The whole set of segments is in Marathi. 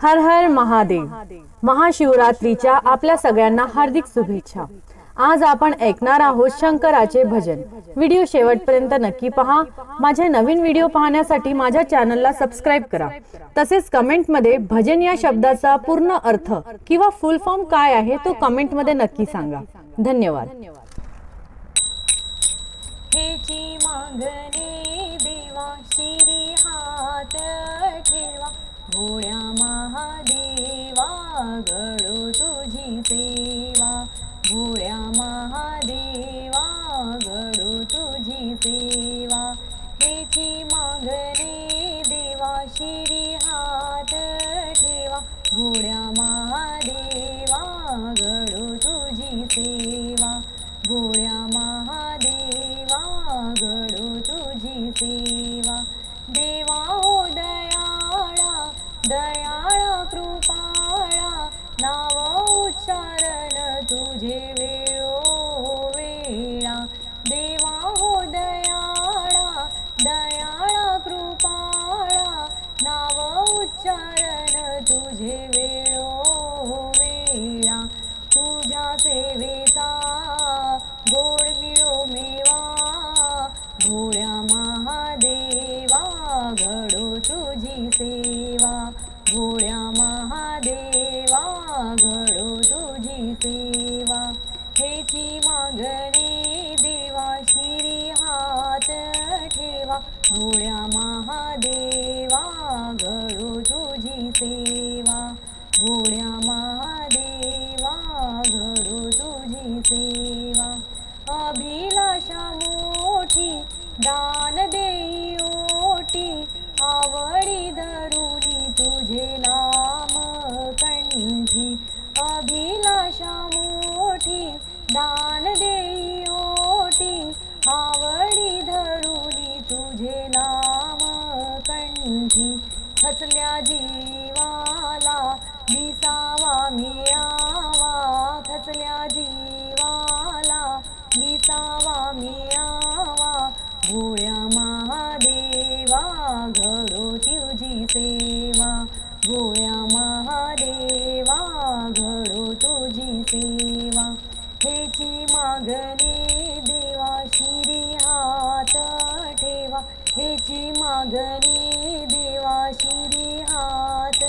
हर हर महादेव। महाशिवरात्रीच्या आपल्या सगळ्यांना हार्दिक शुभेच्छा। आज आपण ऐकणार आहोत शंकराचे भजन। व्हिडिओ शेवटपर्यंत नक्की पहा। माझे नवीन व्हिडिओ पाहण्यासाठी माझ्या चॅनलला सबस्क्राइब करा। तसेच कमेंट मध्ये भजन या शब्दाचा पूर्ण अर्थ किंवा फुल फॉर्म काय आहे तो कमेंट मध्ये नक्की सांगा। धन्यवाद। हेची मागणे देवा शिरी हात ठेवा, भोळ्या महादेवा घडो तुझी सेवा, भोळ्या महादेवा घडो तुझी सेवा। हेची मागणे देवा शिरी हात ठेवा, भोळ्या महादेवा घडो तुझी सेवा, भोळ्या महादेवा घडो तुझी सेवा। देवा हो दयाळा दयाळा कृपाळा, नाव उच्चारण तुझे वेळोवेळा। देवा हो दयाळा दयाळा कृपाळा, नाव उच्चारण तुझे वेळोवेळा। तुझ्या सेवेचा गोड मिळो मेवा, भोळ्या महादेवा घडो तुझी सेवा, भोळ्या महादेवा घडो तुझी सेवा। हेची मागणे देवा शिरी हात ठेवा, भोळ्या महादेवा घडो तुझी सेवा, भोळ्या महादेवा घडो तुझी सेवा। अभिलाषा मोठी दान देई ओटी, आवडी धरुनी तुझे नाम कंठी। अभिलाषा मोठी दान देई ओटी, आवडी धरुनी तुझे नाम कंठी। खचल्या जीवाला विसावा मिळावा, खचल्या जीवाला विसावा मिळावा, भोळ्या महादेवा घडो तुझी सेवा, भोळ्या महादेवा घडो तुझी सेवा। हेची मागणे देवा शिरी हात ठेवा, हेची मागणे देवा शिरी हात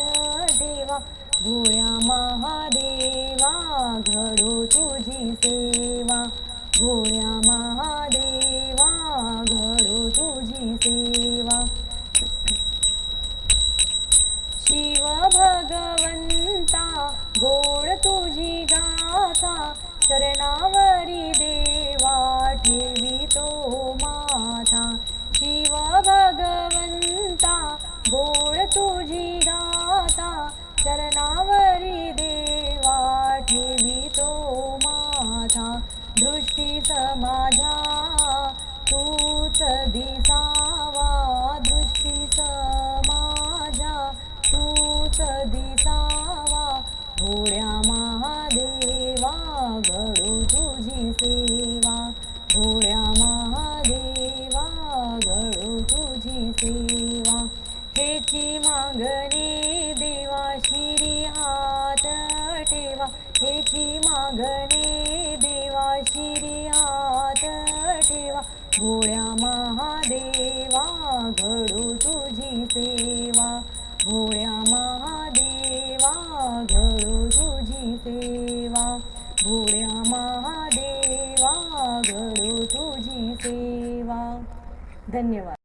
ठेवा, भोळ्या महादेवा घडो तुझी सेवा, भोळ्या महादेवा घडो तुझी सेवा। शिव भगवंता गोड तुझी गाथा, चरणावरी देवा ठेवितो माथा। शिव भगवंता गोड तुझी गाथा, चरणावरी देवा ठेवितो माथा। दृष्टीस माझ्या तूच दिसावा, दृष्टीस माझ्या तूच दिसावा, भोळ्या महादेवा घडो तुझी सेवा, भोळ्या महादेवा घडो तुझी सेवा। हेची मागणे देवा शिरी हात ठेवा, हेची मागणे देवा शिरी हात ठेवा, भोळ्या महादेवा घडो तुझी सेवा, भोळ्या महादेवा घडो तुझी सेवा, भोळ्या महादेवा घडो तुझी सेवा। धन्यवाद।